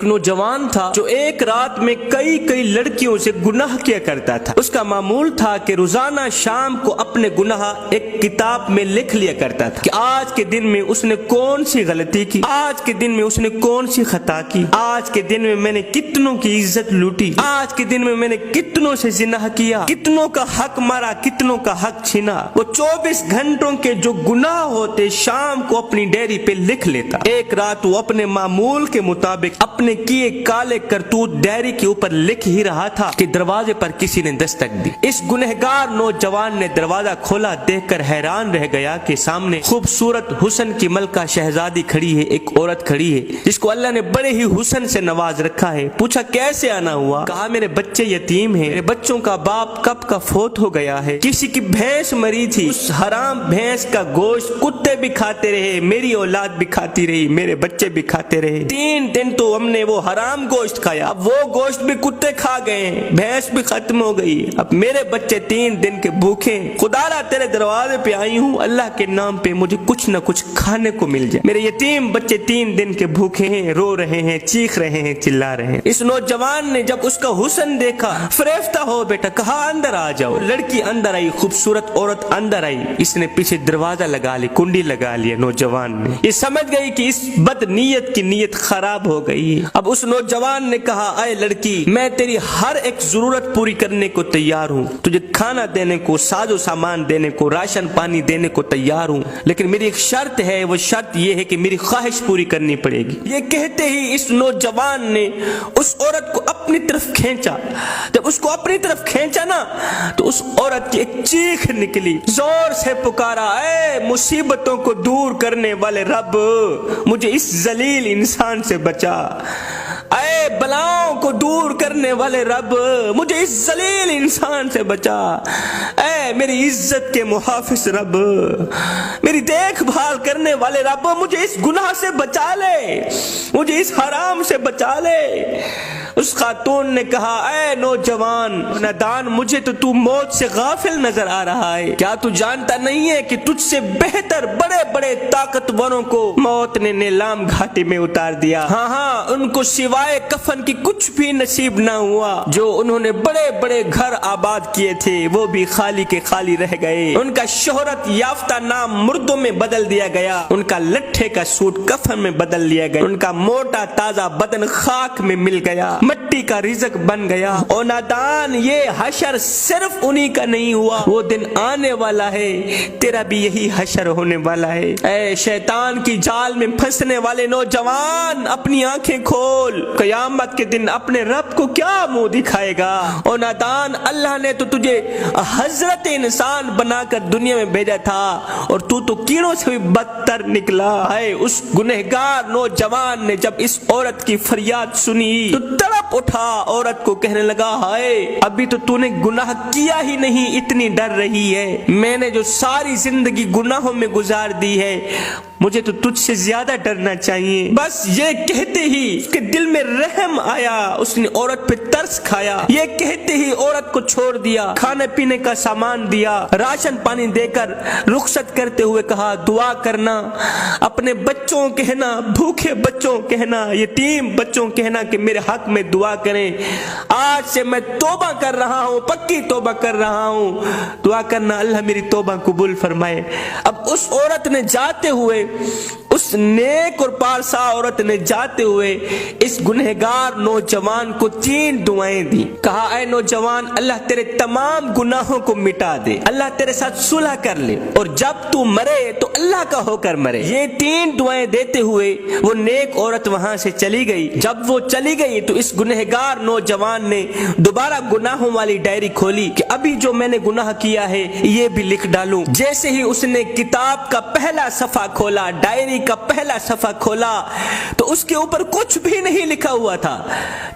ایک نوجوان تھا جو ایک رات میں کئی لڑکیوں سے گناہ کیا کرتا تھا۔ اس کا معمول تھا کہ روزانہ شام کو اپنے گناہ ایک کتاب میں لکھ لیا کرتا تھا کہ آج کے دن میں اس نے کون سی غلطی کی، آج کے دن میں اس نے کون سی خطا کی، آج کے دن میں نے کتنوں کی عزت لوٹی، آج کے دن میں نے کتنوں سے زنا کیا، کتنوں کا حق مارا، کتنوں کا حق چھینا۔ وہ 24 گھنٹوں کے جو گناہ ہوتے شام کو اپنی ڈیری پہ لکھ لیتا۔ ایک رات وہ اپنے معمول کے مطابق اپنے کیے کالے کرتوت ڈیری کے اوپر لکھ ہی رہا تھا کہ دروازے پر کسی نے دستک دی۔ اس گنہگار نوجوان نے دروازہ کھولا، دیکھ کر حیران رہ گیا کہ سامنے خوبصورت حسن کی ملکہ شہزادی کھڑی ہے، ایک عورت کھڑی ہے جس کو اللہ نے بڑے ہی حسن سے نواز رکھا ہے۔ پوچھا کیسے آنا ہوا؟ کہا میرے بچے یتیم ہیں، میرے بچوں کا باپ کب کا فوت ہو گیا ہے، کسی کی بھینس مری تھی، اس حرام بھینس کا گوشت کتے بھی کھاتے رہے، میری اولاد بھی کھاتی رہی، میرے بچے بھی کھاتے رہے، 3 دن تو ہم نے وہ حرام گوشت کھایا، اب وہ گوشت بھی کتے کھا گئے ہیں، بھینس بھی ختم ہو گئی، اب میرے بچے 3 دن کے بھوکے ہیں، خدا را تیرے دروازے پہ آئی ہوں، اللہ کے نام پہ مجھے کچھ نہ کچھ کھانے کو مل جائے، میرے یتیم بچے 3 دن کے بھوکے ہیں، رو رہے ہیں، چیخ رہے ہیں، چلا رہے ہیں۔ اس نوجوان نے جب اس کا حسن دیکھا فریفتہ ہو بیٹا، کہا اندر آ جاؤ۔ لڑکی اندر آئی، خوبصورت عورت اندر آئی، اس نے پیچھے دروازہ لگا لی، کنڈی لگا لیا۔ نوجوان نے یہ سمجھ گئی کہ اس بد نیت کی نیت خراب ہو گئی۔ اب اس نوجوان نے کہا اے لڑکی، میں تیری ہر ایک ضرورت پوری کرنے کو تیار ہوں، تجھے کھانا دینے کو، ساز و سامان دینے کو، راشن پانی دینے کو تیار ہوں، لیکن میری ایک شرط ہے، وہ شرط یہ ہے کہ میری خواہش پوری کرنی پڑے گی۔ یہ کہتے ہی اس نوجوان نے اس عورت کو اپنی طرف کھینچا۔ جب اس کو اپنی طرف کھینچا نا تو اس عورت کی ایک چیخ نکلی، زور سے پکارا اے مصیبتوں کو دور کرنے والے رب، مجھے اس ذلیل انسان سے بچا، اے بلاؤں کو دور کرنے والے رب، مجھے اس ذلیل انسان سے بچا، اے میری عزت کے محافظ رب، میری دیکھ بھال کرنے والے رب، مجھے اس گناہ سے بچا لے، مجھے اس حرام سے بچا لے۔ اس خاتون نے کہا اے نوجوان نادان، مجھے تو موت سے غافل نظر آ رہا ہے، کیا تو جانتا نہیں ہے کہ تجھ سے بہتر بڑے بڑے طاقتوروں کو موت نے نیلام گھاٹی میں اتار دیا، ہاں ان کو سوائے کفن کی کچھ بھی نصیب نہ ہوا، جو انہوں نے بڑے بڑے گھر آباد کیے تھے وہ بھی خالی کے خالی رہ گئے، ان کا شہرت یافتہ نام مردوں میں بدل دیا گیا، ان کا لٹھے کا سوٹ کفن میں بدل لیا گیا، ان کا موٹا تازہ بدن خاک میں مل گیا، مٹی کا رزق بن گیا۔ او نادان، یہ حشر صرف انہی کا نہیں ہوا، وہ دن آنے والا ہے، تیرا بھی یہی حشر ہونے والا ہے۔ اے شیطان کی جال میں پھنسنے والے نوجوان، اپنی آنکھیں کھول، قیامت کے دن اپنے رب کو کیا منہ دکھائے گا؟ او نادان، اللہ نے تو تجھے حضرت انسان بنا کر دنیا میں بھیجا تھا اور تو کیڑوں سے بھی بدتر نکلا ہے۔ اس گنہگار نوجوان نے جب اس عورت کی فریاد سنی تو تڑپ اٹھا، عورت کو کہنے لگا ہائے ابھی تو نے گناہ کیا ہی نہیں، اتنی ڈر رہی ہے، میں نے جو ساری زندگی گناہوں میں گزار دی ہے، مجھے تو تجھ سے زیادہ ڈرنا چاہیے۔ بس یہ کہتے ہی اس کے دل میں رحم آیا، اس نے عورت پہ ترس کھایا، یہ کہتے ہی عورت کو چھوڑ دیا، کھانے پینے کا سامان دیا، راشن پانی دے کر رخصت کرتے ہوئے کہا دعا کرنا، اپنے بچوں کہنا، بھوکے بچوں کہنا، یتیم بچوں کہنا کہ میرے حق میں دعا کریں، آج سے میں توبہ کر رہا ہوں، پکی توبہ کر رہا ہوں، دعا کرنا اللہ میری توبہ قبول فرمائے۔ اب اس عورت نے جاتے ہوئے، اس نیک اور پارسا عورت نے جاتے ہوئے اس گنہگار نوجوان کو 3 دعائیں دی، کہا اے نوجوان، اللہ تیرے تمام گناہوں کو مٹا دے، اللہ تیرے ساتھ صلح کر لے، اور جب تو مرے تو اللہ کا ہو کر مرے۔ یہ 3 دعائیں دیتے ہوئے وہ نیک عورت وہاں سے چلی گئی۔ جب وہ چلی گئی تو اس گنہگار نوجوان نے دوبارہ گناہوں والی ڈائری کھولی کہ ابھی جو میں نے گناہ کیا ہے یہ بھی لکھ ڈالوں۔ جیسے ہی اس نے کتاب کا پہلا صفحہ کھولا، ڈائری کا پہلا صفحہ کھولا تو اس کے اوپر کچھ بھی نہیں لکھا ہوا تھا،